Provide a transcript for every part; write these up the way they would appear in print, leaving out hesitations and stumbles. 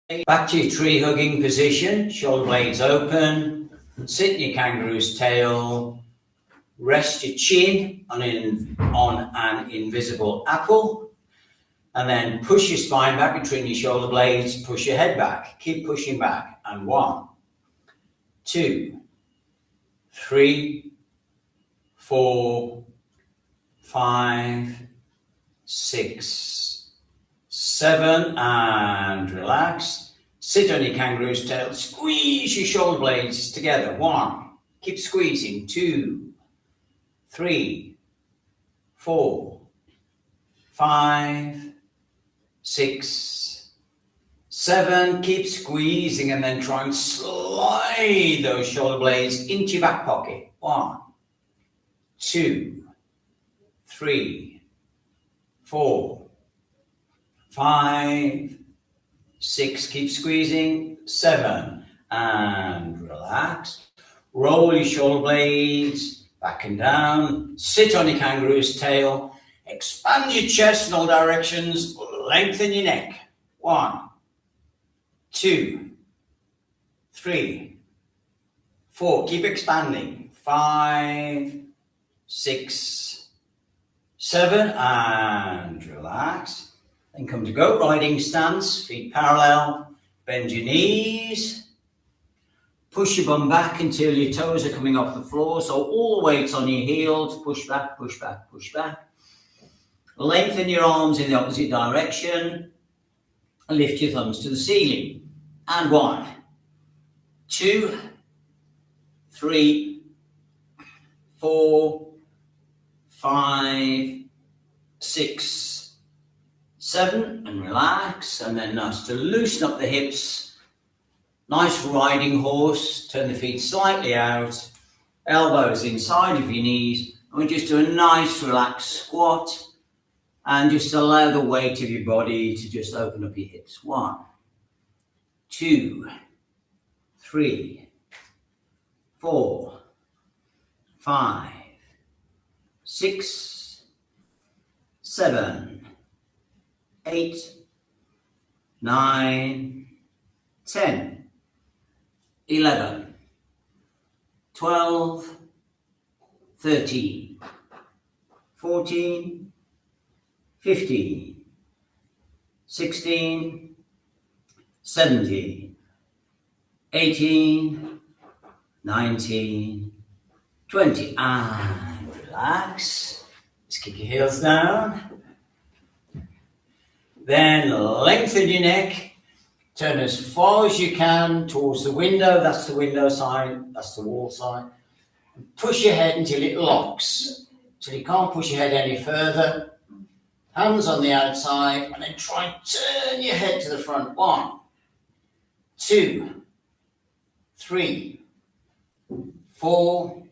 Back to your tree hugging position, shoulder blades open, sit in your kangaroo's tail, rest your chin on an invisible apple, and then push your spine back between your shoulder blades, push your head back, keep pushing back, and 1, 2, 3, 4, 5, 6, 7, and relax. Sit on your kangaroo's tail, squeeze your shoulder blades together. 1, keep squeezing. 2, 3, 4, 5, 6, 7. Keep squeezing and then try and slide those shoulder blades into your back pocket. 1, 2, 3, 4, 5, 6. Keep squeezing. 7, and relax. Roll your shoulder blades back and down. Sit on your kangaroo's tail. Expand your chest in all directions. Lengthen your neck. 1, 2, 3, 4. Keep expanding. 5, 6, 7, and relax. Then come to goat riding stance, feet parallel, bend your knees, push your bum back until your toes are coming off the floor, so all the weight's on your heels, push back, push back, push back. Lengthen your arms in the opposite direction, and lift your thumbs to the ceiling. And 1, 2, 3, 4, 5, 6, 7, and relax. And then nice to loosen up the hips. Nice riding horse. Turn the feet slightly out. Elbows inside of your knees. And we just do a nice relaxed squat. And just allow the weight of your body to just open up your hips. 1, 2, 3, 4, 5, 6, 7, 8, 9, 10, 11, 12, 13, 14, 15, 16, 17, 18, 19, 20, and relax. Just kick your heels down. Then lengthen your neck, turn as far as you can towards the window. That's the window side, that's the wall side. And push your head until it locks, till you can't push your head any further. Hands on the outside, and then try and turn your head to the front. 1, 2, 3, 4,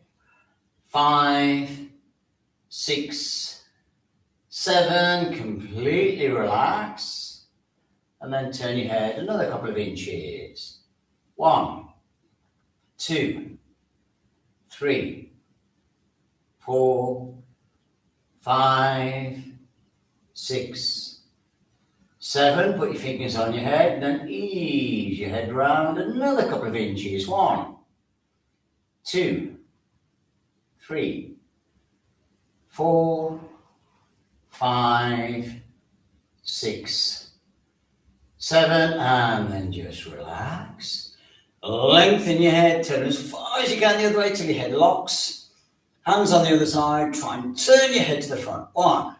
5, 6, 7, completely relax, and then turn your head another couple of inches. 1, 2, 3, 4, 5, 6, 7. Put your fingers on your head, then ease your head round another couple of inches. 1, 2, 3, 4, 5, 6, 7, and then just relax. Lengthen your head, turn as far as you can the other way till your head locks. Hands on the other side, try and turn your head to the front. 1,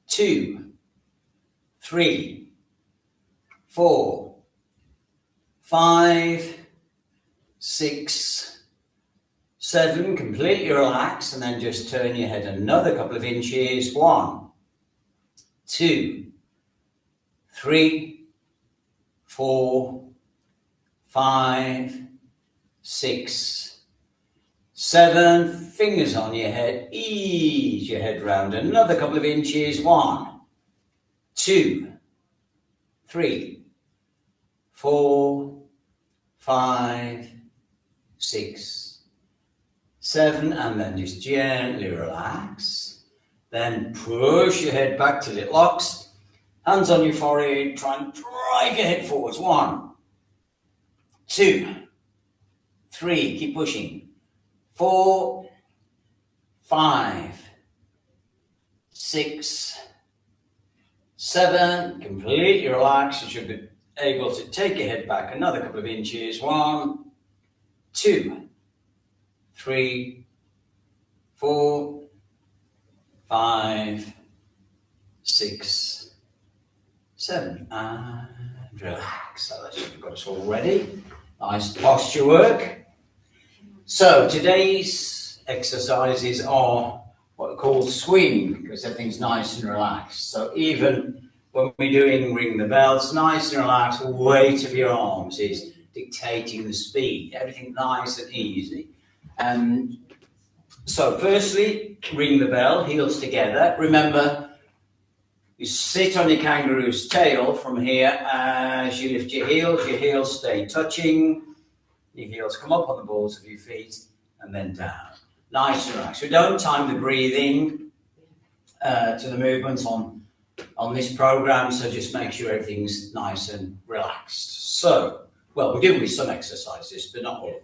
2, 3, 4, 5, 6, 7, completely relax, and then just turn your head another couple of inches. 1, 2, 3, 4, 5, 6, 7. Fingers on your head, ease your head round another couple of inches. 1, 2, 3, 4, 5, 6, 7, and then just gently relax. Then push your head back till it locks. Hands on your forehead, try and drag your head forwards. 1, 2, 3, keep pushing. 4, 5, 6, 7, completely relax. You should be able to take your head back another couple of inches. 1, 2, 3, 4, 5, 6, 7, and relax. So that should have got us all ready. Nice posture work. So today's exercises are what are called swing, because everything's nice and relaxed. So even when we're doing ring the bell, it's nice and relaxed. The weight of your arms is dictating the speed. Everything nice and easy. So firstly, ring the bell, heels together. Remember, you sit on your kangaroo's tail from here as you lift your heels stay touching. Your heels come up on the balls of your feet and then down. Nice and relaxed. So don't time the breathing to the movements on this program, so just make sure everything's nice and relaxed. So, well, we're doing with some exercises, but not all of them.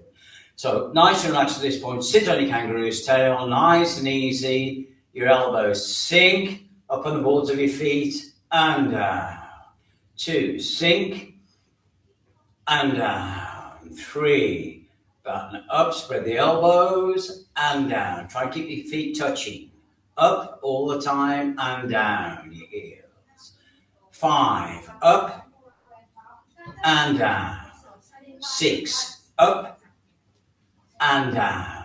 So nice and relaxed at this point. Sit on your kangaroo's tail, nice and easy. Your elbows sink up on the balls of your feet and down. 2, sink and down. 3, button up, spread the elbows and down. Try and keep your feet touching. Up all the time and down your heels. 5, up and down. 6, up and down.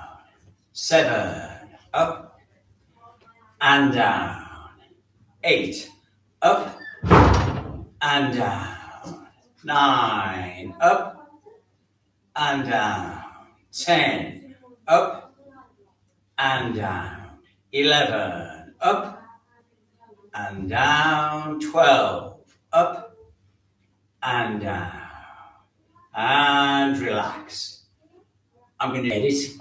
7, up and down. 8, up and down. 9, up and down. 10, up and down. 11, up and down. 12, up and down. And relax. I'm going to edit.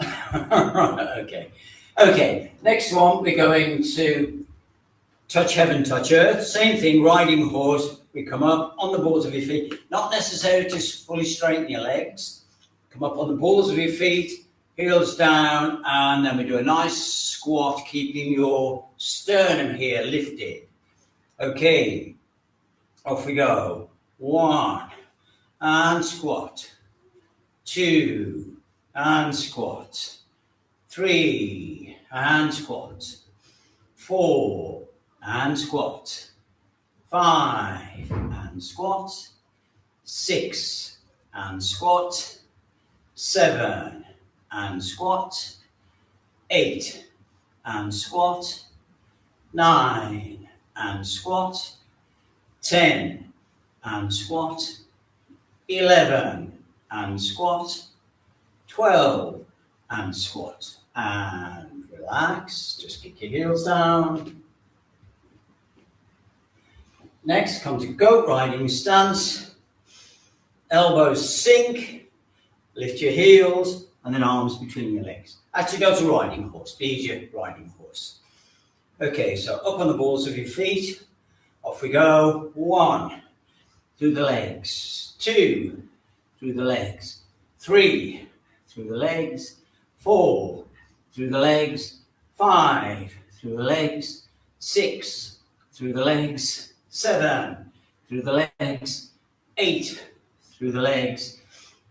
Okay, next one, we're going to touch heaven, touch earth. Same thing, riding horse. We come up on the balls of your feet. Not necessary to fully straighten your legs. Come up on the balls of your feet, heels down, and then we do a nice squat, keeping your sternum here lifted. Okay, off we go. 1, and squat. 2, and squat. 3, and squat. 4, and squat. 5, and squat. 6, and squat. 7, and squat. 8, and squat. 9, and squat. 10, and squat. 11, and squat. 12, and squat. And relax, just kick your heels down. Next, come to goat riding stance. Elbows sink, lift your heels, and then arms between your legs. Actually, go to riding horse, be easier riding horse. Okay, so up on the balls of your feet, off we go. 1, through the legs. 2, through the legs. 3, through the legs. 4, through the legs. 5, through the legs. 6, through the legs. 7, through the legs. 8, through the legs.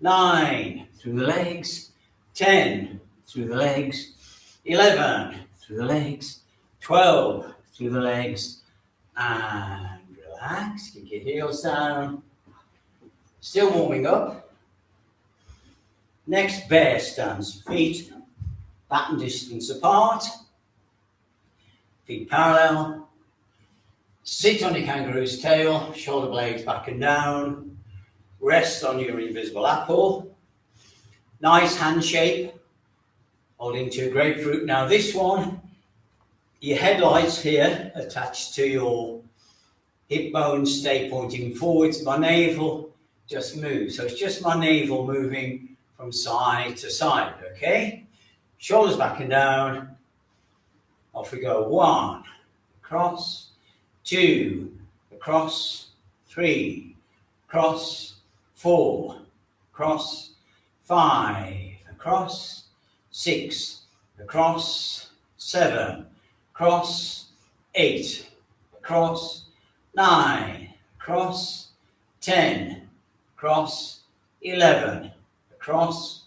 9, through the legs. 10, through the legs. 11, through the legs. 12, through the legs. And relax, kick your heels down. Still warming up. Next, bear stance. Feet Baton distance apart. Feet parallel. Sit on your kangaroo's tail, shoulder blades back and down. Rest on your invisible apple. Nice hand shape. Holding to a grapefruit. Now this one, your headlights here attached to your hip bones stay pointing forwards. My navel just moves. So it's just my navel moving from side to side, okay? Shoulders back and down. Off we go. 1, across. 2, across, 3, across, 4, across, 5, across, 6, across, 7, across, 8, across, 9, across, 10, across, 11, across,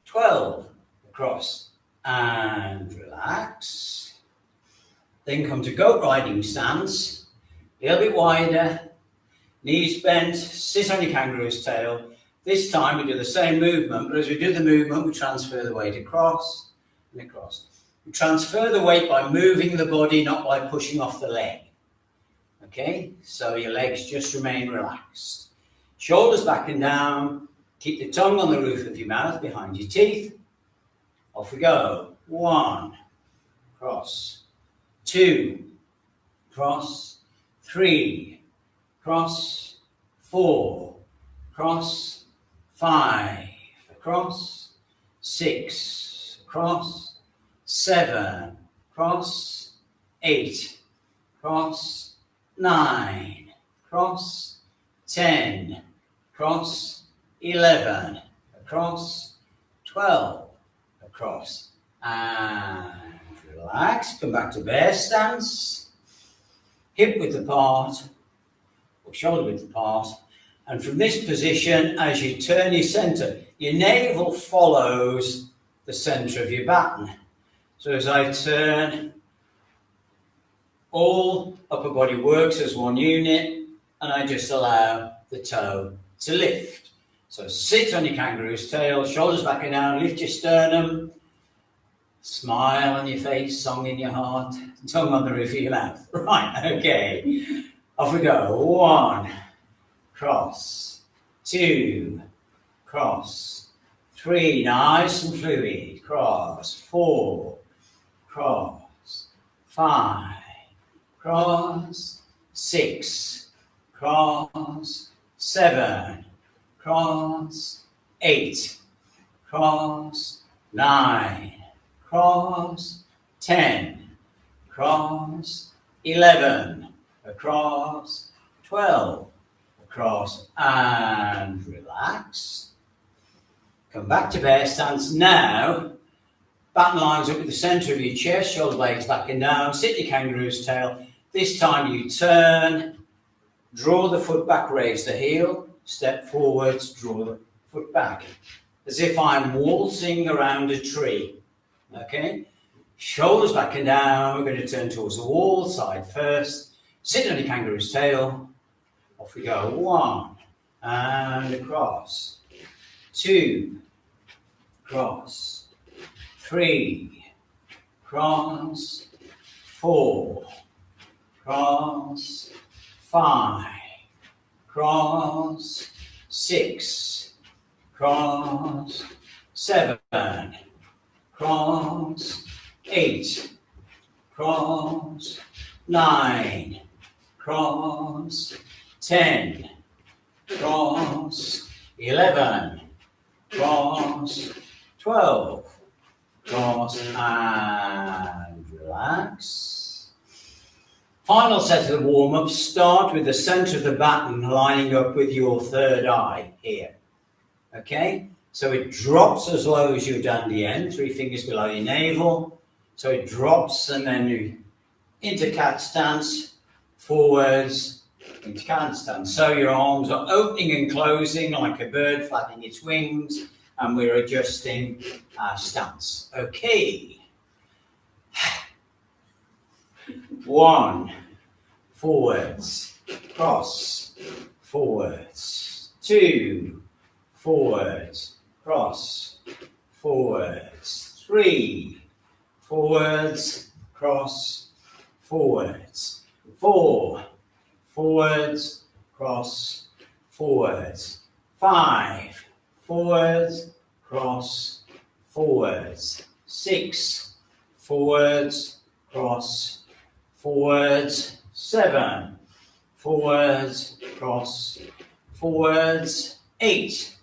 12, across, and relax. Then come to goat riding stance, a little bit wider, knees bent, sit on your kangaroo's tail. This time we do the same movement, but as we do the movement, we transfer the weight across and across. We transfer the weight by moving the body, not by pushing off the leg. Okay, so your legs just remain relaxed. Shoulders back and down. Keep the tongue on the roof of your mouth behind your teeth. Off we go. 1, cross, 2, cross, 3, cross, 4, cross, 5, across, 6, cross, 7, cross, 8, cross, 9, cross, 10, cross, 11, across, 12, across, and relax. Come back to bear stance, hip width apart, or shoulder width apart. And from this position, as you turn your centre, your navel follows the centre of your baton. So as I turn, all upper body works as one unit, and I just allow the toe to lift. So sit on your kangaroo's tail, shoulders back and down, lift your sternum, smile on your face, song in your heart, tongue on the roof of your mouth. Right, okay. Off we go. 1, cross, 2, cross, 3, nice and fluid, cross, 4, cross, 5, cross, 6, cross, 7, cross, 8, cross, 9, cross, 10, cross, 11, across, 12, across, and relax. Come back to bear stance now. Baton lines up with the centre of your chest, shoulder blades back and down, sit your kangaroo's tail. This time you turn, draw the foot back, raise the heel, step forwards, draw the foot back. As if I'm waltzing around a tree. Okay? Shoulders back and down, we're going to turn towards the wall, side first. Sit on your kangaroo's tail. Off we go. 1, and across. 2, cross. 3, cross. 4, cross. 5, cross. 6, cross. 7, cross. 8, cross. 9, cross. 10, cross. 11, cross. 12, cross, and relax. Final set of the warm-up. Start with the centre of the baton lining up with your third eye here. Okay? So it drops as low as your dandy end, 3 fingers below your navel. So it drops and then you into cat stance, forwards, into cat stance. So your arms are opening and closing like a bird flapping its wings, and we're adjusting our stance. Okay. 1, forwards, cross, forwards. 2, forwards, cross, forwards. 3, forwards, cross, forwards. 4, forwards, cross, forwards. 5, forwards, cross, forwards. 6, forwards, cross, forwards. 7, forwards, cross, forwards. 8,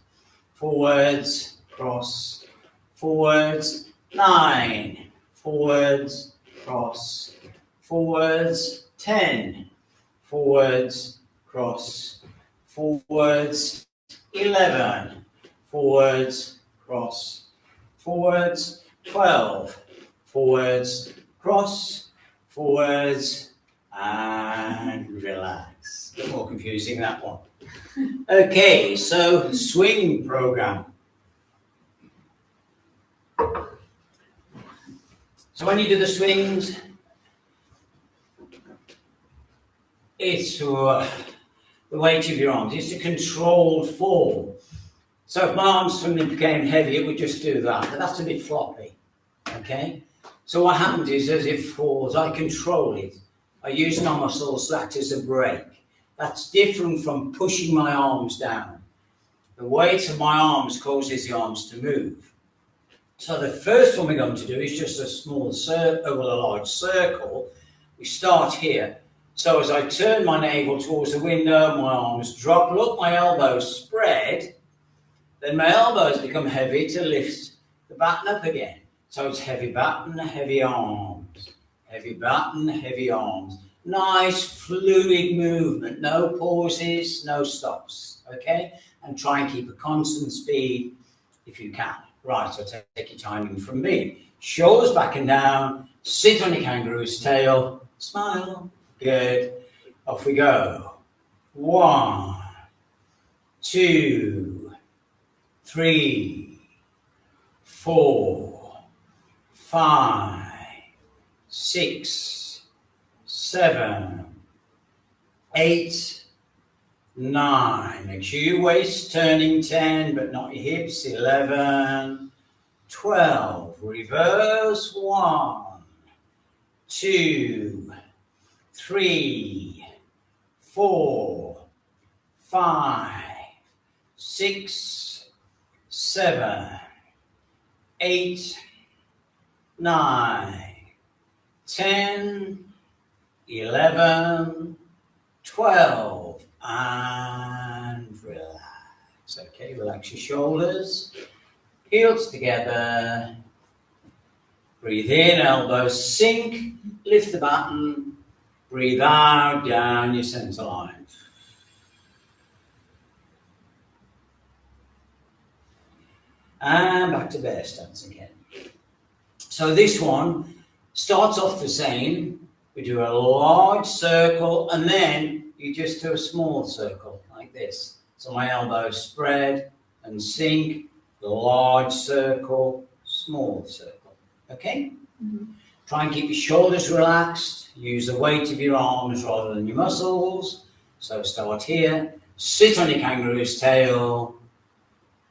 forwards, cross, forwards. 9, forwards, cross, forwards. 10, forwards, cross, forwards, 11, forwards, cross, forwards, 12, forwards, cross, forwards, and relax. A bit more confusing, that one. Okay, so swing program. So when you do the swings, it's the weight of your arms. It's a controlled fall. So if my arms suddenly became heavy, it would just do that. But that's a bit floppy. Okay? So what happens is, as it falls, I control it. I use my muscles to act as a brake. That's different from pushing my arms down. The weight of my arms causes the arms to move. So the first one we're going to do is just a small circle, well, a large circle. We start here. So as I turn my navel towards the window, my arms drop, look, my elbows spread. Then my elbows become heavy to lift the baton up again. So it's heavy baton, heavy arms. Heavy baton, heavy arms. Nice fluid movement, no pauses, no stops, okay? And try and keep a constant speed if you can. Right, so take your timing from me. Shoulders back and down, sit on your kangaroo's tail, smile, good. Off we go. 1, 2, 3, 4, 5, 6, 7, 8, 9. Make sure your waist turning 10, but not your hips. 11, 12. Reverse. 1, 2, 3, 4, 5, 6, 7, 8, 9, 10, 11, 12, and relax. Okay, relax your shoulders, heels together. Breathe in, elbows sink, lift the baton. Breathe out, down your center line. And back to bear stance again. So this one starts off the same. We do a large circle and then you just do a small circle like this. So my elbows spread and sink, large circle, small circle. Okay? Mm-hmm. Try and keep your shoulders relaxed. Use the weight of your arms rather than your muscles. So start here. Sit on your kangaroo's tail.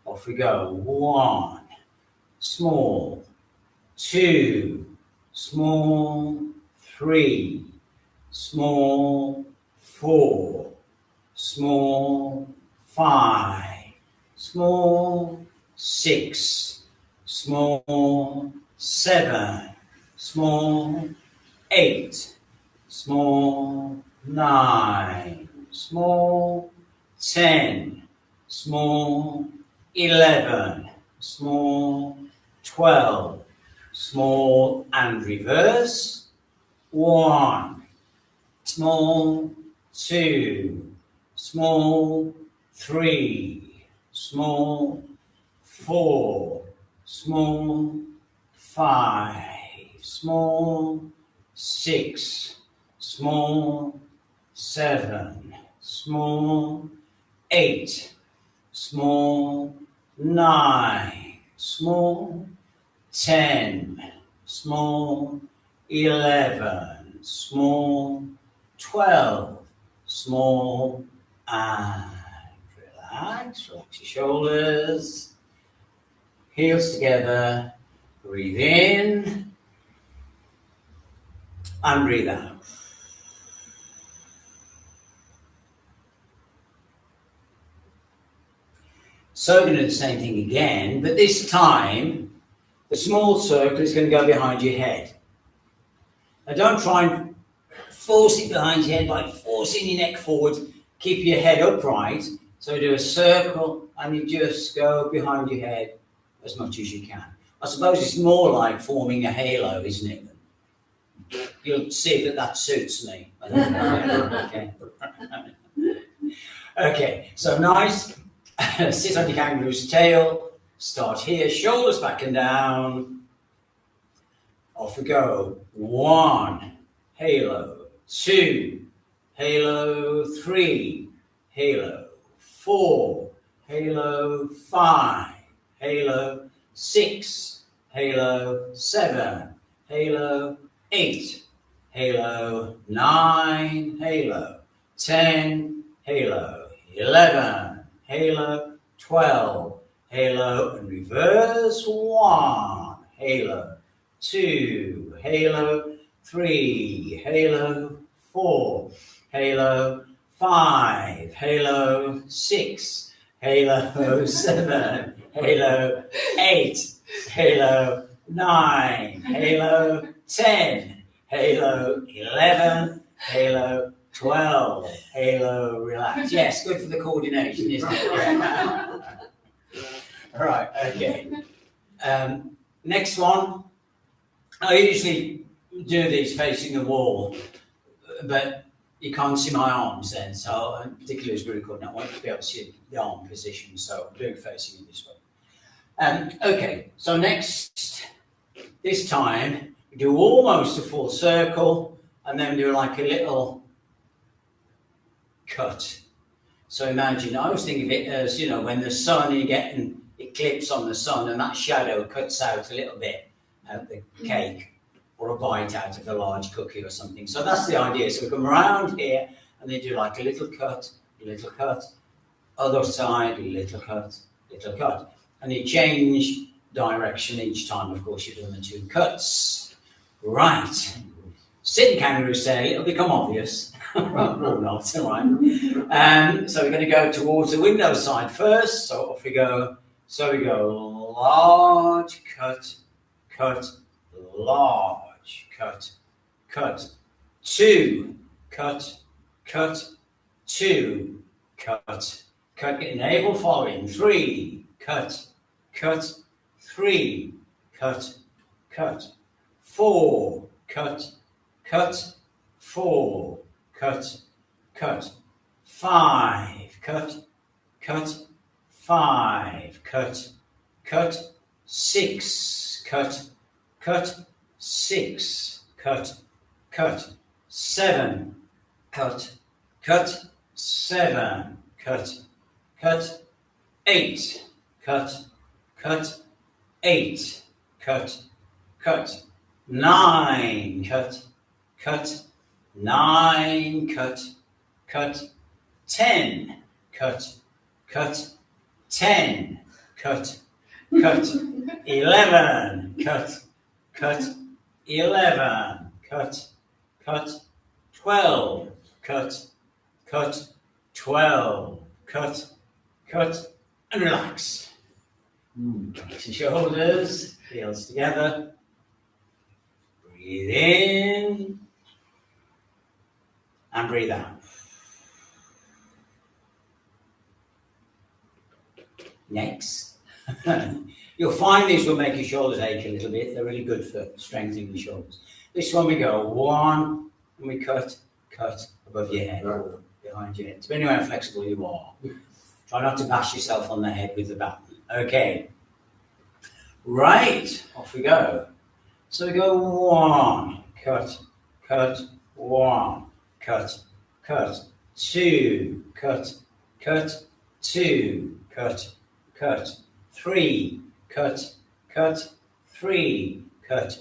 Off we go. 1, small. 2, small. 3, small. 4, small. 5, small. 6, small. 7, small. 8, small. 9, small. 10, small. 11, small. 12, small, and reverse. 1, small. 2, small. 3, small. 4, small. 5, small. 6, small. 7, small. 8, small. 9, small. 10, small. 11, small. 12, small. And relax your shoulders, heels together. Breathe in and breathe out. So we're going to do the same thing again, but this time the small circle is going to go behind your head. Now don't try and force it behind your head by forcing your neck forward. Keep your head upright. So do a circle and you just go behind your head as much as you can. I suppose it's more like forming a halo, isn't it? You'll see that suits me. Okay. Okay, so nice. Sit on your kangaroo's tail. Start here, shoulders back and down. Off we go. 1, halo. 2, halo. 3, halo. 4, halo. 5, halo. 6, halo. 7, halo. 8, halo. 9, halo. 10, halo. 11, halo. 12, halo. And reverse. 1, halo. 2, halo. 3, halo. 4, halo. 5, halo. 6, halo. 7, halo. 8, halo. 9, halo. 10, halo. 11, halo. 12, halo. Relax. Yes, good for the coordination, isn't it? Right, okay. Next one. I usually do these facing the wall, but you can't see my arms then, so particularly as we record now, I want you to be able to see the arm position, so I'm doing facing it this way. Okay, so next, this time, we do almost a full circle, and then do like a little cut. So imagine, I always think of it as, you know, when the sun, you're getting eclipse on the sun, and that shadow cuts out a little bit of the cake, or a bite out of a large cookie or something. So that's the idea. So we come around here, and they do like a little cut, other side, little cut, and you change direction each time. Of course, you've done the 2 cuts. Right. Sitting kangaroo tail, it'll become obvious. Or not, all right. So we're going to go towards the window side first. So off we go. So we go large cut, large cut, 2 cut, 2 cut, get navel following, 3 cut, 3 cut, 4 cut, 4 cut, 5 cut, 5 cut, 6 cut, 6 cut, 7 cut, 7 cut, 8 cut, 8 cut, 9 cut, 9 cut, 10 cut, 10 cut, 11 cut, 11 cut, 12 cut, 12 cut, and relax. Relax your shoulders, heels together. Breathe in and breathe out. Next. You'll find these will make your shoulders ache a little bit. They're really good for strengthening the shoulders. This one we go 1, and we cut above your head, behind your head. Depending on how flexible you are. Try not to bash yourself on the head with the baton. Okay. Right, off we go. So we go 1, cut, 1, cut, 2, cut, 2, cut, 3, cut, 3, cut,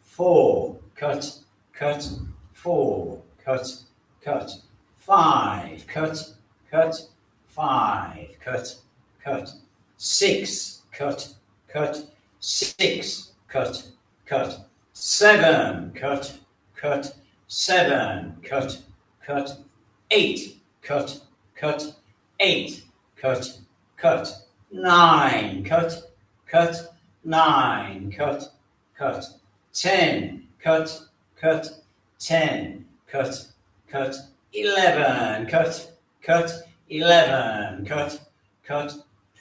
4, cut, 4, cut, 5, cut, 5, cut, 6, cut, 6, cut, 7, cut, 7, cut, 8, cut, 8, cut, 9, cut, 9, cut, 10, cut, 10, cut, 11, cut, 11, cut,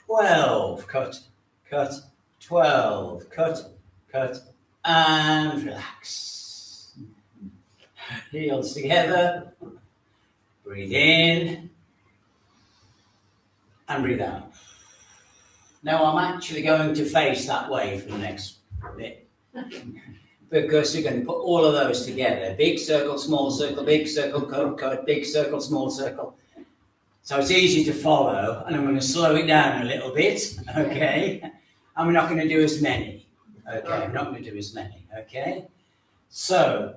12, cut, 12, and relax. Heels together. Breathe in. And breathe out. Now I'm actually going to face that way for the next bit. Because we're going to put all of those together. Big circle, big circle, cut, big circle, small circle. So it's easy to follow, and I'm going to slow it down a little bit, okay? And we're not going to do as many, okay? We're not going to do as many, okay? So,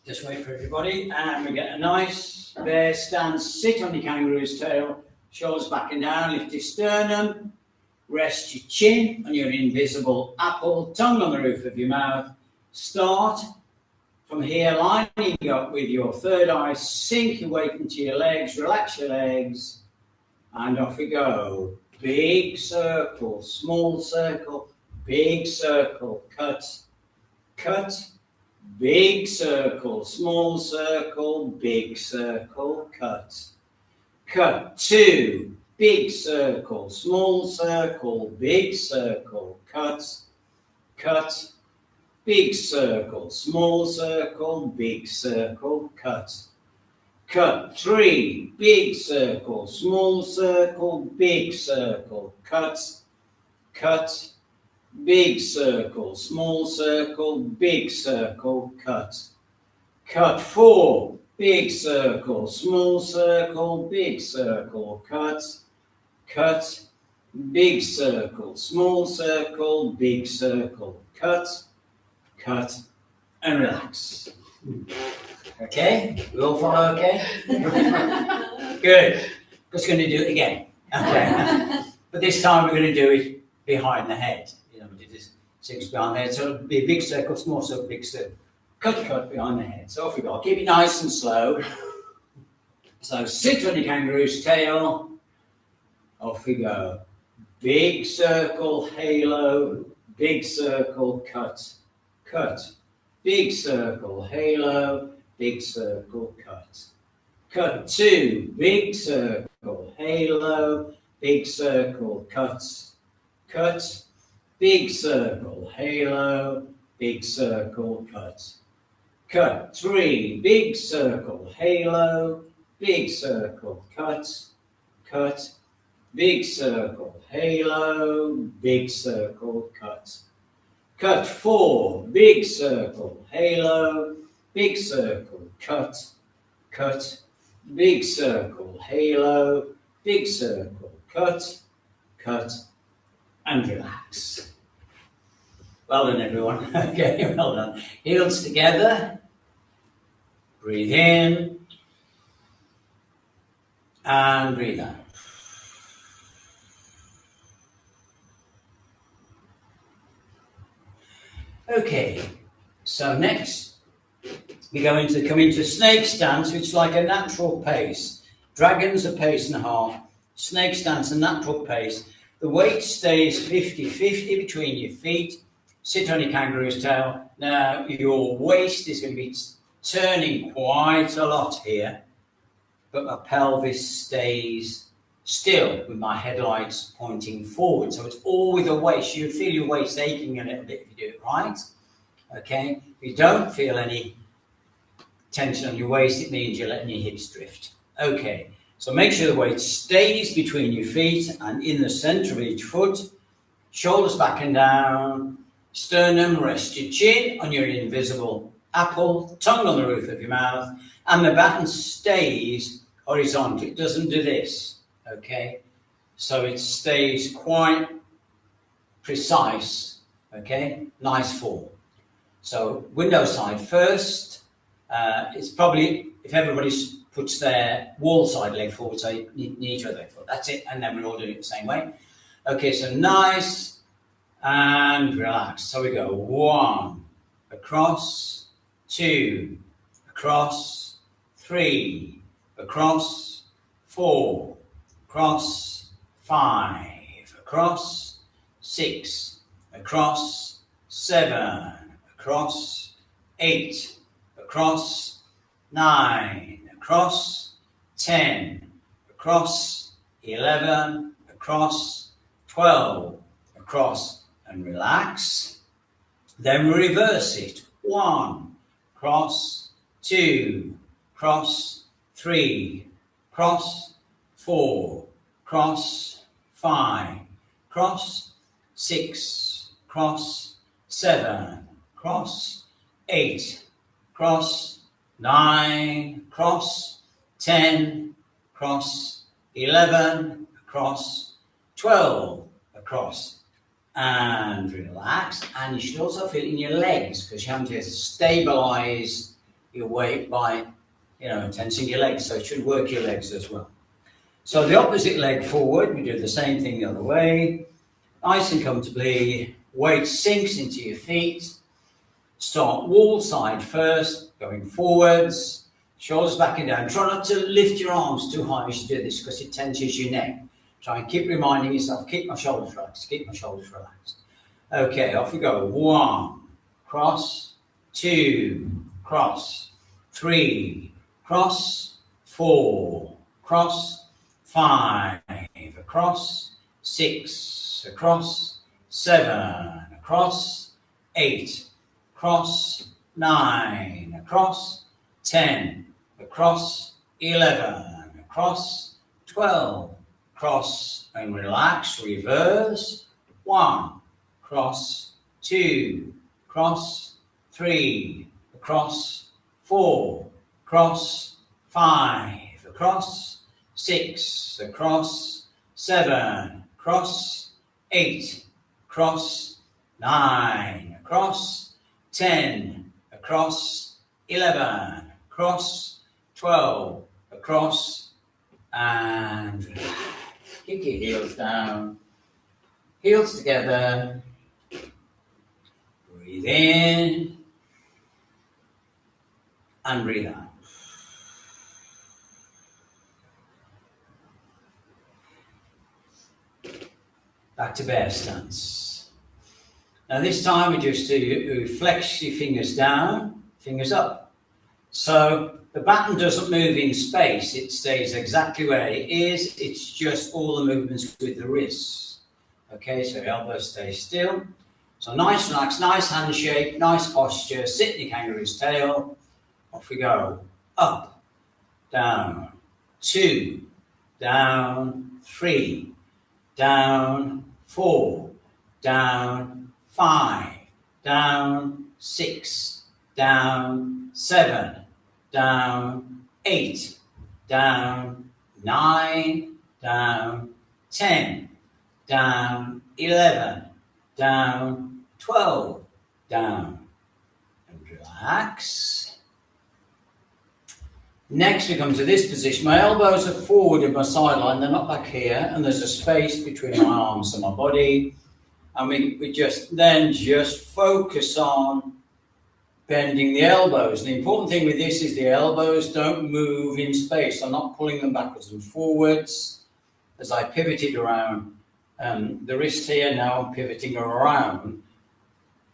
just wait for everybody, and we get a nice bear stance. Sit on your kangaroo's tail, shoulders back and down, lift your sternum, rest your chin on your invisible apple, tongue on the roof of your mouth. Start from here, lining up with your third eye, sink your weight into your legs, relax your legs, and off we go. Big circle, small circle, big circle, cut, cut, big circle, small circle, big circle, cut, cut, 2, big circle, small circle, big circle, cut, cut, big circle, small circle, big circle, cut. Cut, 3, big circle, small circle, big circle, cut. Cut, big circle, small circle, big circle, cut. Cut, 4, big circle, small circle, big circle, cut. Cut, big circle, small circle, big circle, cut. Cut and relax. Okay? We all follow okay? Good. Just going to do it again. Okay. But this time we're going to do it behind the head. You know, we did this 6 behind the head. So it'll be a big circle, small circle, big circle. Cut, cut behind the head. So off we go. Keep it nice and slow. So sit on your kangaroo's tail. Off we go. Big circle, halo. Big circle, cut. Cut, big circle, halo, big circle, cut. Cut, 2, big circle, halo, big circle, cut. Cut, big circle, halo, big circle, cut. Cut, 3, big circle, halo, big circle, cut. Cut, big circle, halo, big circle, cut. Cut, 4, big circle, halo, big circle, cut, cut, big circle, halo, big circle, cut, cut, and relax. Well done, everyone. Okay, well done. Heels together. Breathe in. And breathe out. Okay, so next we're going to come into snake stance, which is like a natural pace. Dragon's a pace and a half. Snake stance, a natural pace. The weight stays 50-50 between your feet. Sit on your kangaroo's tail. Now, your waist is going to be turning quite a lot here, but my pelvis stays still with my headlights pointing forward. So it's all with the waist. You feel your waist aching a little bit if you do it right. Okay? If you don't feel any tension on your waist, it means you're letting your hips drift. Okay. So make sure the weight stays between your feet and in the center of each foot. Shoulders back and down. Sternum, rest your chin on your invisible apple. Tongue on the roof of your mouth. And the baton stays horizontal. It doesn't do this. Okay, so it stays quite precise, okay, nice form. So window side first, it's probably, if everybody puts their wall side leg forward, so you need each other leg forward, that's it, and then we're all doing it the same way. Okay, so nice and relax. So we go 1, across, 2, across, 3, across, 4, across, 5, across, 6, across, 7, across, 8, across, 9, across, 10, across, 11, across, 12, across, and relax. Then reverse it. 1, across, 2, cross, 3, cross, 4, cross, 5, cross, 6, cross, 7, cross, 8, cross, 9, cross, 10, cross, 11, cross, 12, across, and relax. And you should also feel it in your legs, because you're having to stabilize your weight by, tensing your legs. So it should work your legs as well. So the opposite leg forward, we do the same thing the other way. Nice and comfortably, weight sinks into your feet. Start wall side first, going forwards, shoulders back and down. Try not to lift your arms too high as you do this, because it tenses your neck. Try and keep reminding yourself, keep my shoulders relaxed, keep my shoulders relaxed. Okay, off we go. 1, cross, 2, cross, 3, cross, 4, cross, 5, across, 6, across, 7, across, 8, across, 9, across, 10, across, 11, across, 12, cross and relax, reverse, 1, cross, 2, cross, 3, across, 4, cross, 5, across, 6, across, 7, across, 8, across, 9, across, 10, across, 11, across, 12, across, and relax. Kick your heels down, heels together, breathe in, and breathe out. Back to bear stance. Now this time we just do flex your fingers down, fingers up. So the baton doesn't move in space, it stays exactly where it is, it's just all the movements with the wrists. Okay, so elbow stays still. So nice, relaxed, nice handshake, nice posture, sit in your kangaroo's tail. Off we go. Up, down, 2, down, 3, down, 4, down, 5, down, 6, down, 7, down, 8, down, 9, down, 10, down, 11, down, 12, down, and relax. Next we come to this position. My elbows are forward in my sideline, they're not back here, and there's a space between my arms and my body. And we just focus on bending the elbows. The important thing with this is the elbows don't move in space. I'm not pulling them backwards and forwards. As I pivoted around the wrist here, now I'm pivoting around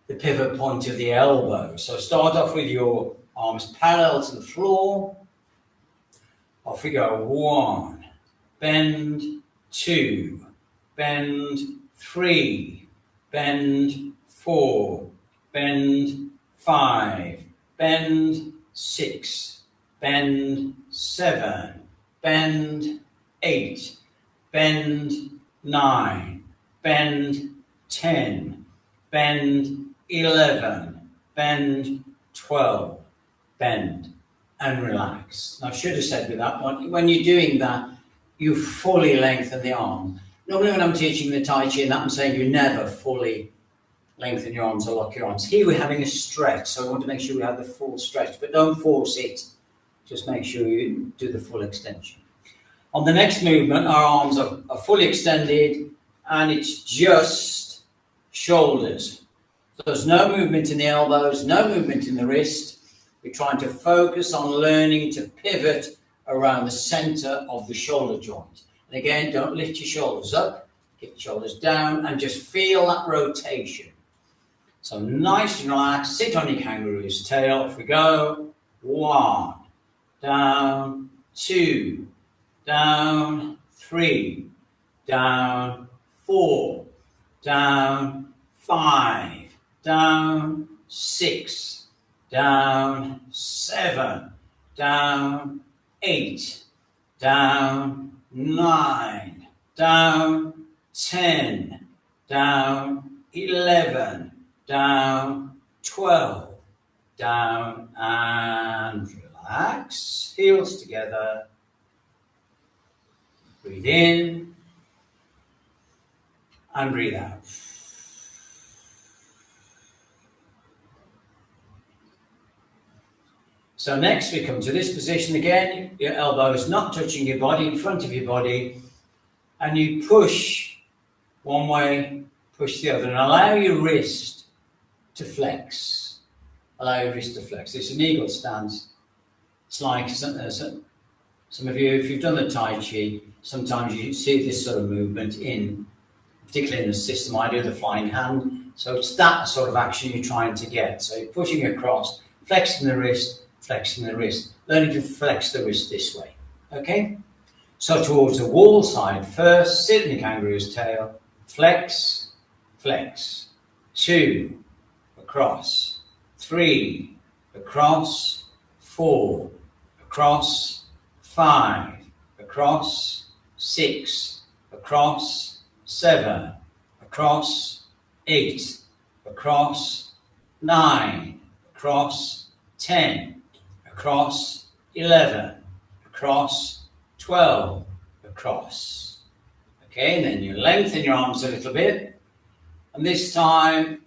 the pivot point of the elbow. So start off with your arms parallel to the floor. Off we go. 1, bend, 2, bend, 3, bend, 4, bend, 5, bend, 6, bend, 7, bend, 8, bend, 9, bend, 10, bend, 11, bend, 12, bend, and relax. Now, I should have said with that one, when you're doing that, you fully lengthen the arm. Normally when I'm teaching the Tai Chi and that, I'm saying you never fully lengthen your arms or lock your arms. Here we're having a stretch, so I want to make sure we have the full stretch, but don't force it. Just make sure you do the full extension. On the next movement, our arms are fully extended, and it's just shoulders. So there's no movement in the elbows, no movement in the wrist. We're trying to focus on learning to pivot around the center of the shoulder joint. And again, don't lift your shoulders up, get your shoulders down, and just feel that rotation. So nice and relaxed, sit on your kangaroo's tail. Off we go. 1, down, 2, down, 3, down, 4, down, 5, down, 6, down, 7, down, 8, down, 9, down, 10, down, 11, down, 12, down, and relax. Heels together. Breathe in and breathe out. So next we come to this position again, your elbows not touching your body, in front of your body, and you push one way, push the other, and allow your wrist to flex. Allow your wrist to flex. It's an eagle stance. It's like some of you, if you've done the Tai Chi, sometimes you see this sort of movement particularly in the system. I do the flying hand. So it's that sort of action you're trying to get. So you're pushing across, flexing the wrist, learning to flex the wrist this way. Okay? So towards the wall side first, sit in the kangaroo's tail, flex, flex, 2, across, 3, across, 4, across, 5, across, 6, across, 7, across, 8, across, 9, across, 10, across, 11, across, 12, across. Okay, and then you lengthen your arms a little bit. And this time,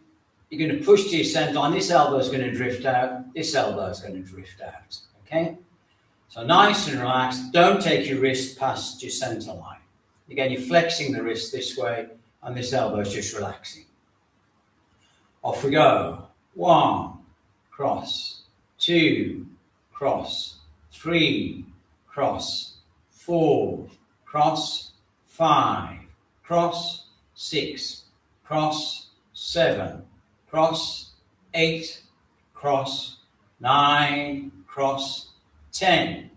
you're going to push to your center line. This elbow is going to drift out. This elbow is going to drift out. Okay? So nice and relaxed. Don't take your wrist past your center line. Again, you're flexing the wrist this way, and this elbow is just relaxing. Off we go. 1, cross. 2, cross. 3, cross. 4, cross. 5, cross. 6, cross. 7, cross. 8, cross. 9, cross. 10,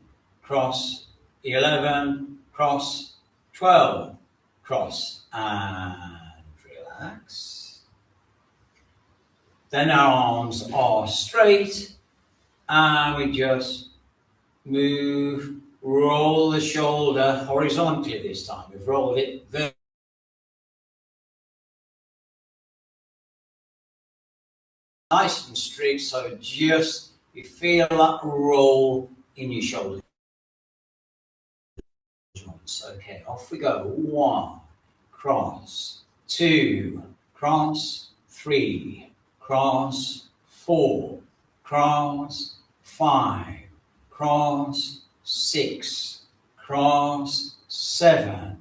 cross. 11, cross. 12, cross, and relax. Then our arms are straight, and we just move, roll the shoulder horizontally this time. We've rolled it vertically. Nice and straight, so just you feel that roll in your shoulder. Okay, off we go. 1, cross. 2, cross. 3, cross. 4, cross. 5, cross. 6, cross. 7,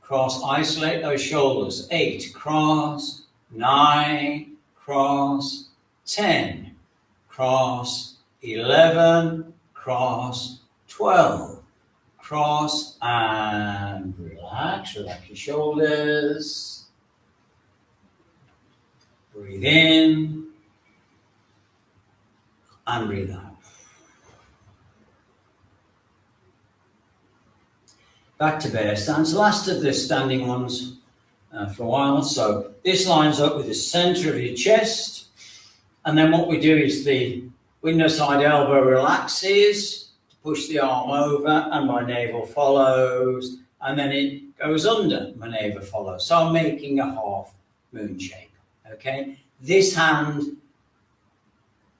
cross. Isolate those shoulders. 8, cross. 9, cross. 10, cross. 11, cross. 12, cross, and relax. Relax your shoulders. Breathe in and breathe out. Back to bear stance. Last of the standing ones for a while. So this lines up with the center of your chest. And then what we do is the window side elbow relaxes, push the arm over, and my navel follows, and then it goes under, my navel follows. So I'm making a half moon shape, okay? This hand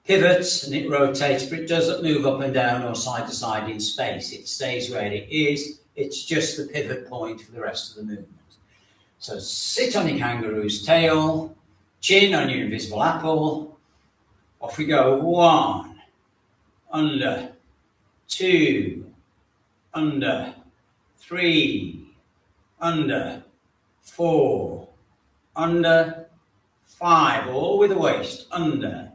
pivots and it rotates, but it doesn't move up and down or side to side in space. It stays where it is. It's just the pivot point for the rest of the movement. So sit on your kangaroo's tail, chin on your invisible apple. Off we go. 1, under, 2, under, 3, under, 4, under, 5, all with the waist, under,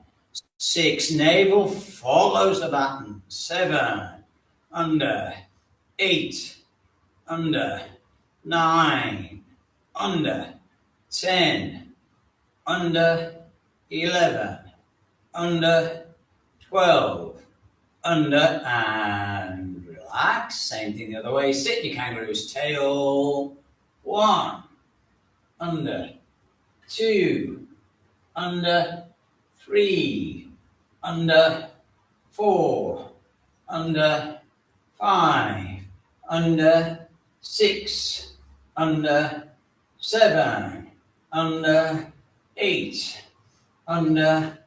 6, navel follows the baton, 7, under, 8, under, 9, under, 10, under, 11, under, 12, under, and relax. Same thing the other way. Sit your kangaroo's tail. 1, under, 2, under, 3, under 4, under 5, under 6, under 7, under 8, under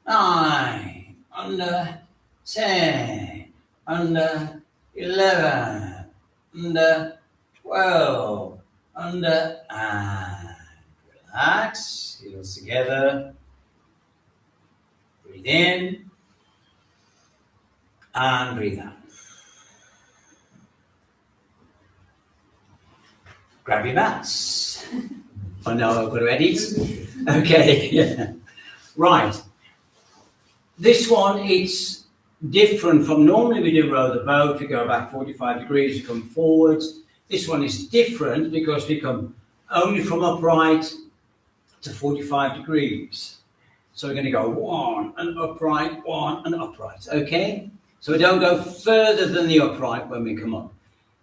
9, under 10, under 11, under 12, under, and relax, heels together, breathe in, and breathe out. Grab your mats. I know I've got to edit. Okay, yeah. Right. This one, it's different from normally we do row the boat, we go back 45 degrees, we come forwards. This one is different because we come only from upright to 45 degrees. So we're going to go 1 and upright, 1 and upright, okay? So we don't go further than the upright when we come up.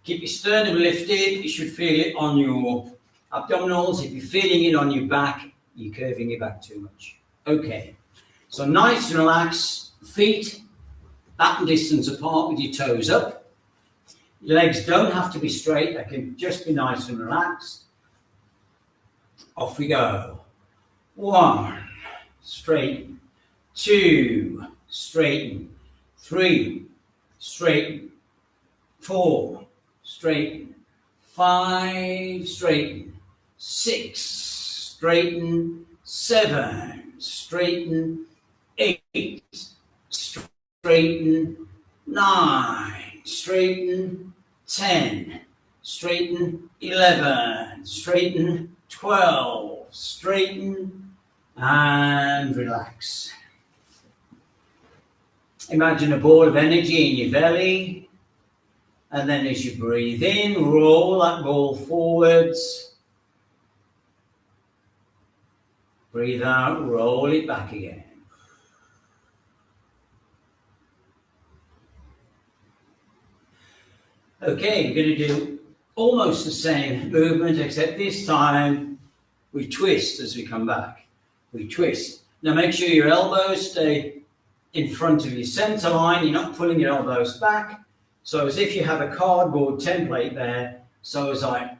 Keep your sternum lifted, you should feel it on your abdominals. If you're feeling it on your back, you're curving your back too much. Okay, so nice and relaxed, feet back and distance apart with your toes up. Your legs don't have to be straight, they can just be nice and relaxed. Off we go. 1, straighten. 2, straighten. 3, straighten. 4, straighten. 5, straighten. 6, straighten. 7, straighten. 8, straighten. 9, straighten. 10, straighten. 11, straighten. 12, straighten, and relax. Imagine a ball of energy in your belly, and then as you breathe in, roll that ball forwards. Breathe out, roll it back again. Okay, we're going to do almost the same movement, except this time we twist as we come back. We twist. Now make sure your elbows stay in front of your center line. You're not pulling your elbows back. So as if you have a cardboard template there. So as I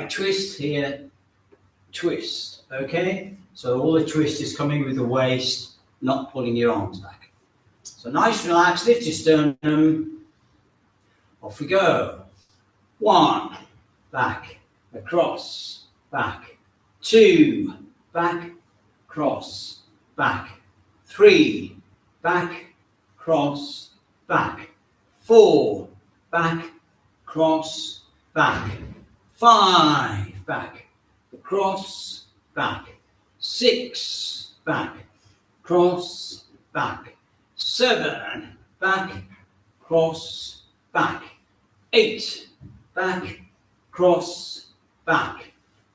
twist here, twist. Okay? So all the twist is coming with the waist, not pulling your arms back. So nice, relaxed, lift your sternum. Off we go. 1, back, across, back. 2, back, cross, back. 3, back, cross, back. 4, back, cross, back. 5, back, cross, back. 6, back, cross, back. 7, back, cross, back. 8, back, cross, back.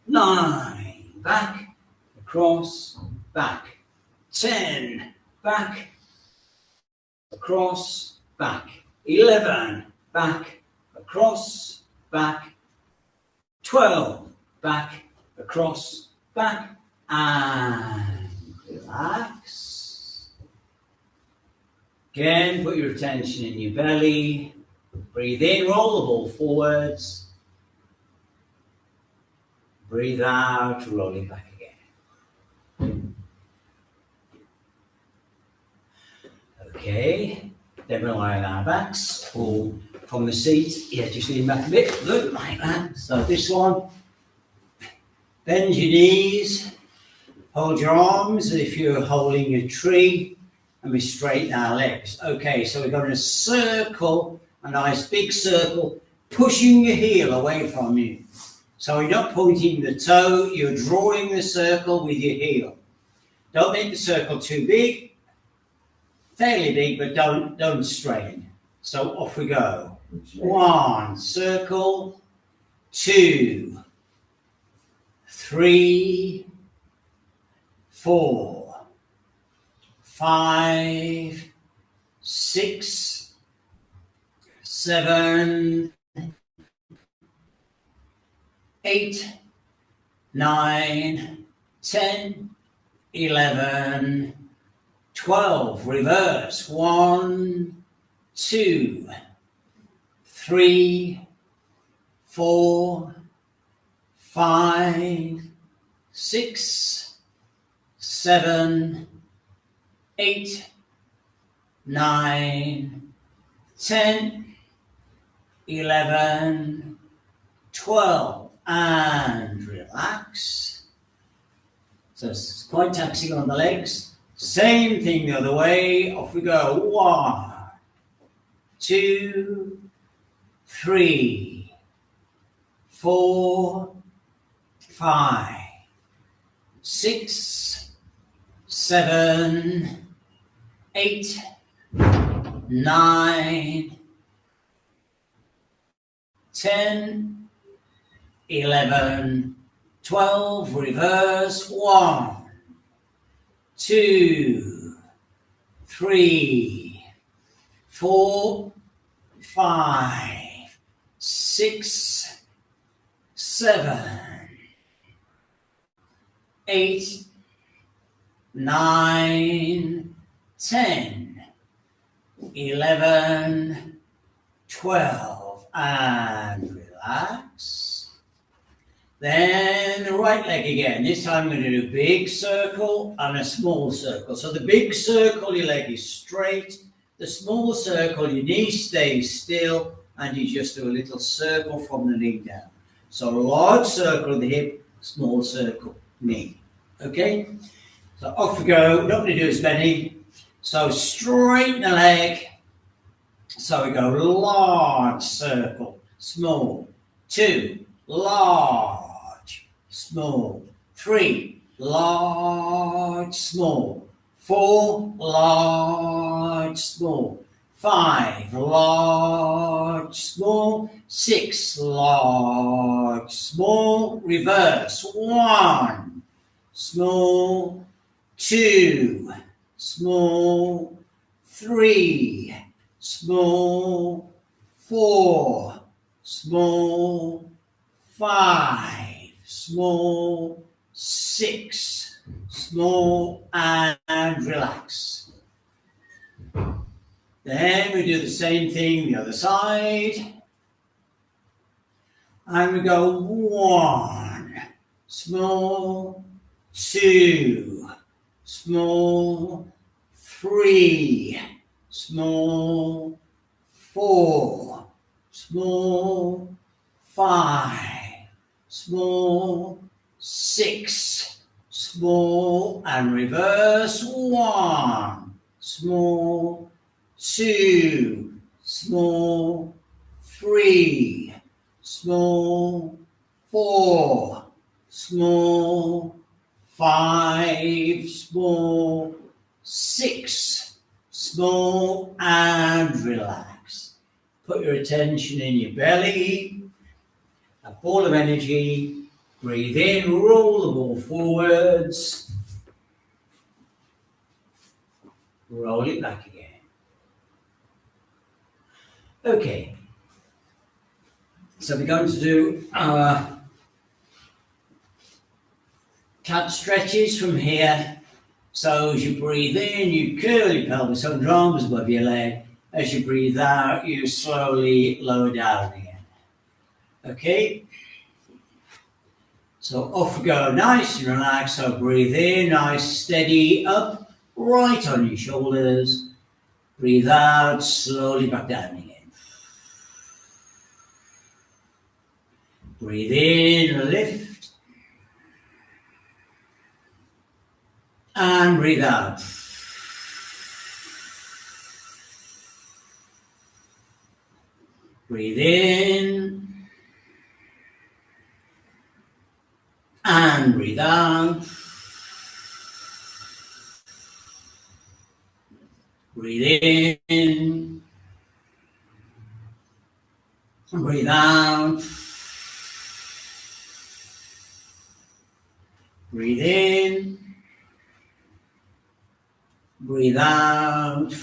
9, back, across, back. 10, back, across, back. 11, back, across, back. 12, back, across, back, and relax. Again, put your attention in your belly. Breathe in, roll the ball forwards. Breathe out, roll it back again. Okay, then we'll lie on our backs, pull from the seat. Yeah, just lean back a bit, good, like that. So this one, bend your knees, hold your arms as if you're holding a tree, and we straighten our legs. Okay, so we're going in a circle, a nice big circle, pushing your heel away from you. So you're not pointing the toe, you're drawing the circle with your heel. Don't make the circle too big, fairly big, but don't strain. So off we go. 1, circle. 2, 3, 4, 5, 6, 7, 8, 9, 10, 11, 12, reverse. 1, 2, 3, 4, 5, 6, 7, 8, 9, 10, 11, 12, and relax. So it's quite taxing on the legs. Same thing the other way. Off we go. 1, 2, 3, 4, 5, 6, 7, 8, 9, 10, 11, 12, reverse. 1, 2, 3, 4, 5, 6, 7, 8, 9, 10, 11, 12, and relax. Then the right leg again. This time I'm going to do a big circle and a small circle. So the big circle, your leg is straight. The small circle, your knee stays still, and you just do a little circle from the knee down. So large circle of the hip, small circle, knee. Okay? So off we go. Not going to do as many. So straighten the leg. So we go large circle, small, 2, large, small, 3, large, small, 4, large, small, 5, large, small, 6, large, small, reverse, 1, small, 2, small, 3, small, 4, small, 5, small, 6, small, and relax. Then we do the same thing the other side. And we go 1, small, 2, small, 3, small, 4, small, 5, small, 6, small, and reverse. 1, small, 2, small, 3, small, 4, small, 5, small, 6, small, and relax. Put your attention in your belly, a ball of energy. Breathe in, roll the ball forwards, roll it back again. Okay, so we're going to do our cat stretches from here. So as you breathe in, you curl your pelvis under, arms above your leg. As you breathe out, you slowly lower down again. Okay? So off we go, nice and relaxed. So breathe in, nice, steady, up, right on your shoulders. Breathe out, slowly back down again. Breathe in, lift. And breathe out. Breathe in. And breathe out. Breathe in. Breathe out. Breathe in. Breathe out.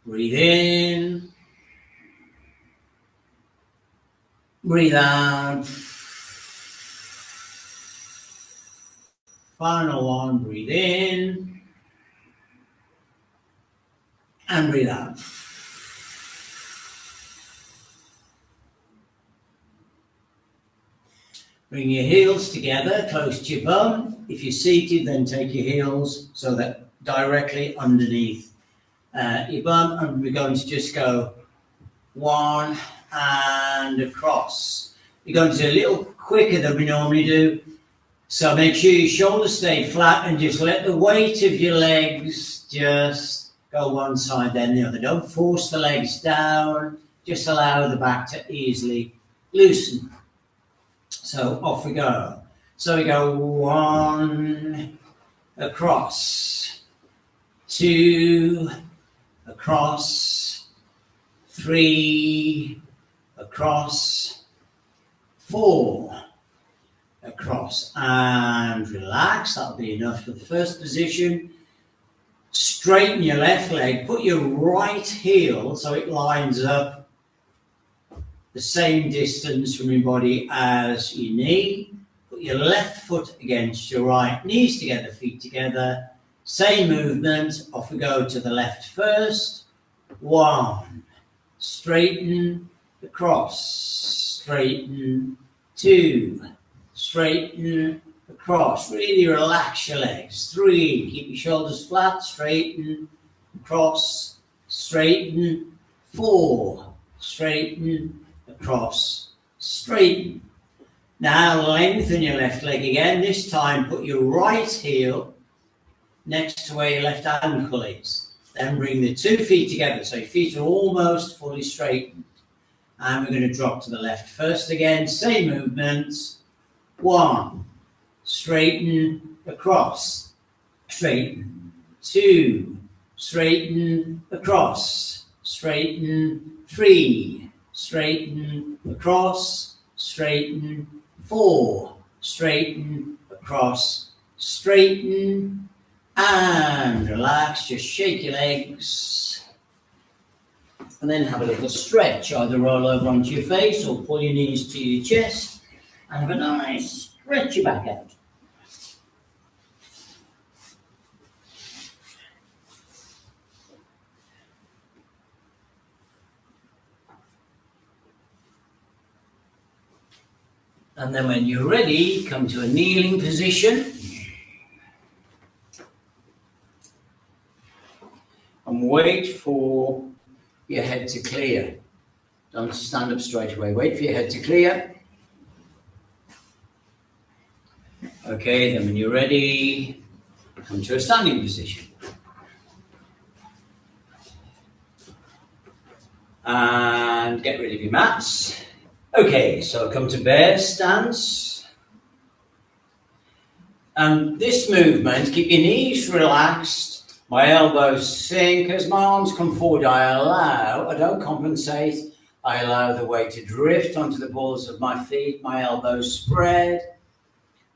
Breathe in. Breathe out. Final one, breathe in and breathe out. Bring your heels together, close to your bum. If you're seated, then take your heels so that directly underneath your bum. And we're going to just go one and across. We're going to do a little quicker than we normally do. So make sure your shoulders stay flat and just let the weight of your legs just go one side then the other. Don't force the legs down. Just allow the back to easily loosen. So off we go. So we go one, across, two, across, three, across, four, across, and relax. That'll be enough for the first position. Straighten your left leg. Put your right heel so it lines up the same distance from your body as your knee. Put your left foot against your right, knees together, feet together. Same movement. Off we go to the left first. One, straighten, across, straighten, two, straighten, across. Really relax your legs. Three, keep your shoulders flat, straighten, across, straighten. Four, straighten, across, straighten. Now lengthen your left leg again. This time put your right heel next to where your left ankle is. Then bring the 2 feet together so your feet are almost fully straightened. And we're going to drop to the left first again. Same movements. One, straighten, across, straighten. Two, straighten, across, straighten. Three, straighten, across, straighten. Four, straighten, across, straighten, and relax. Just shake your legs and then have a little stretch. Either roll over onto your face or pull your knees to your chest and have a nice stretch your back out. And then when you're ready, come to a kneeling position. And wait for your head to clear. Don't stand up straight away. Wait for your head to clear. Okay, then when you're ready, come to a standing position. And get rid of your mats. Okay, so come to bear stance. And this movement, keep your knees relaxed. My elbows sink. As my arms come forward, I don't compensate. I allow the weight to drift onto the balls of my feet. My elbows spread.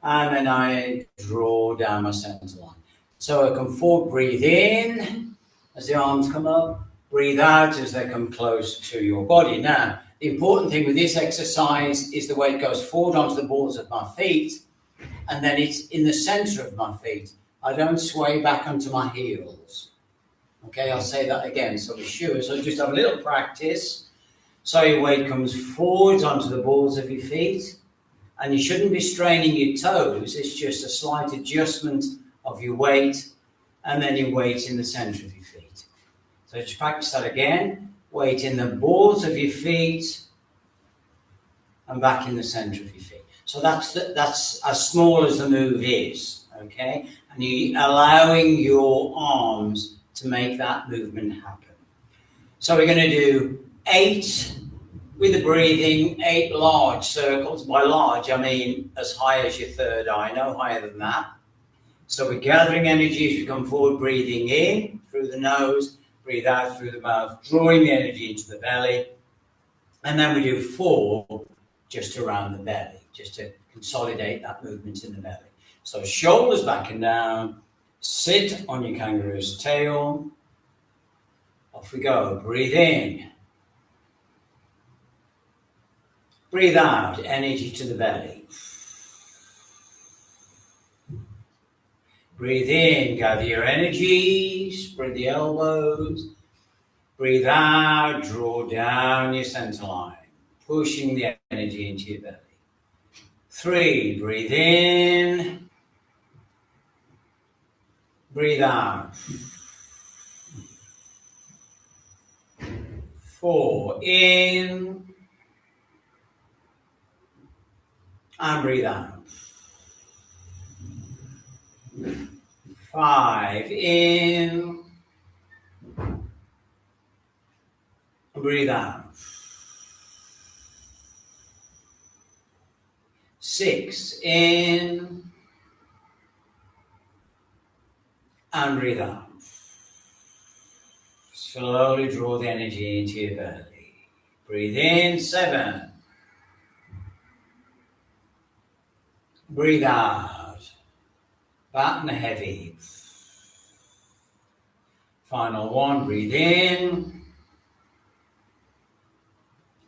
And then I draw down my center line. So I come forward, breathe in as the arms come up. Breathe out as they come close to your body. Now, the important thing with this exercise is the weight goes forward onto the balls of my feet, and then it's in the center of my feet. I don't sway back onto my heels. Okay, I'll say that again, so be sure. So just have a little practice. So your weight comes forward onto the balls of your feet, and you shouldn't be straining your toes. It's just a slight adjustment of your weight, and then your weight in the center of your feet. So just practice that again. Weight in the balls of your feet and back in the center of your feet. So that's as small as the move is, okay? And you're allowing your arms to make that movement happen. So we're going to do 8 with the breathing, 8 large circles. By large, I mean as high as your third eye, no higher than that. So we're gathering energy as we come forward, breathing in through the nose, breathe out through the mouth, drawing the energy into the belly. And then we do 4 just around the belly, just to consolidate that movement in the belly. So shoulders back and down, sit on your kangaroo's tail. Off we go. Breathe in. Breathe out, energy to the belly. Breathe in, gather your energy, spread the elbows. Breathe out, draw down your center line, pushing the energy into your belly. 3, breathe in. Breathe out. 4, in. And breathe out. 5, in. Breathe out. 6, in. And breathe out. Slowly draw the energy into your belly. Breathe in, 7. Breathe out. Baton heavy. Final 1, breathe in.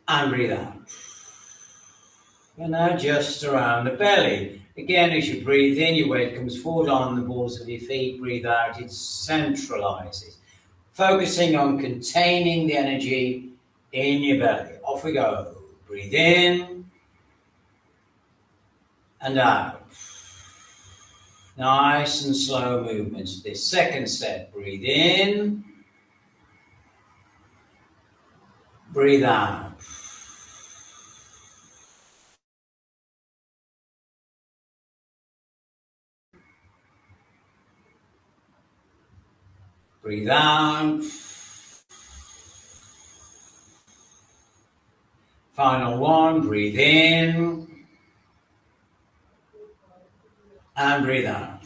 And breathe out. And now just around the belly. Again, as you breathe in, your weight comes forward on the balls of your feet. Breathe out, it centralizes. Focusing on containing the energy in your belly. Off we go. Breathe in. And out. Nice and slow movements. This second set. Breathe in. Breathe out. Breathe out. Final 1. Breathe in. And breathe out.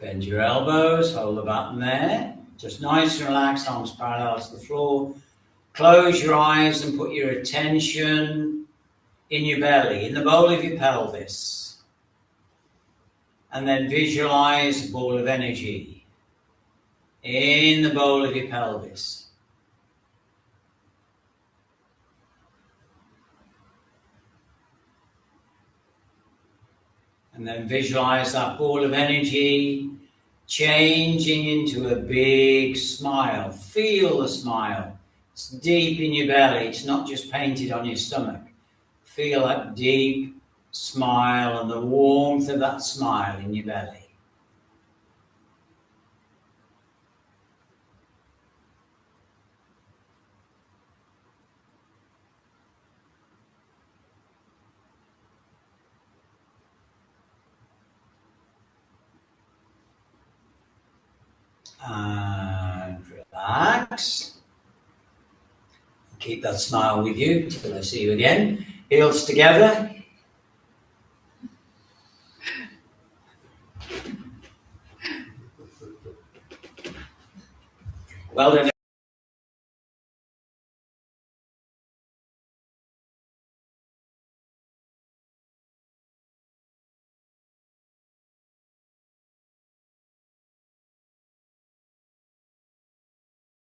Bend your elbows, hold the button there. Just nice and relaxed, arms parallel to the floor. Close your eyes and put your attention in your belly, in the bowl of your pelvis. And then visualize a ball of energy in the bowl of your pelvis. And then visualize that ball of energy changing into a big smile. Feel the smile. It's deep in your belly. It's not just painted on your stomach. Feel that deep smile and the warmth of that smile in your belly. And relax. Keep that smile with you till I see you again. Heels together. Well done.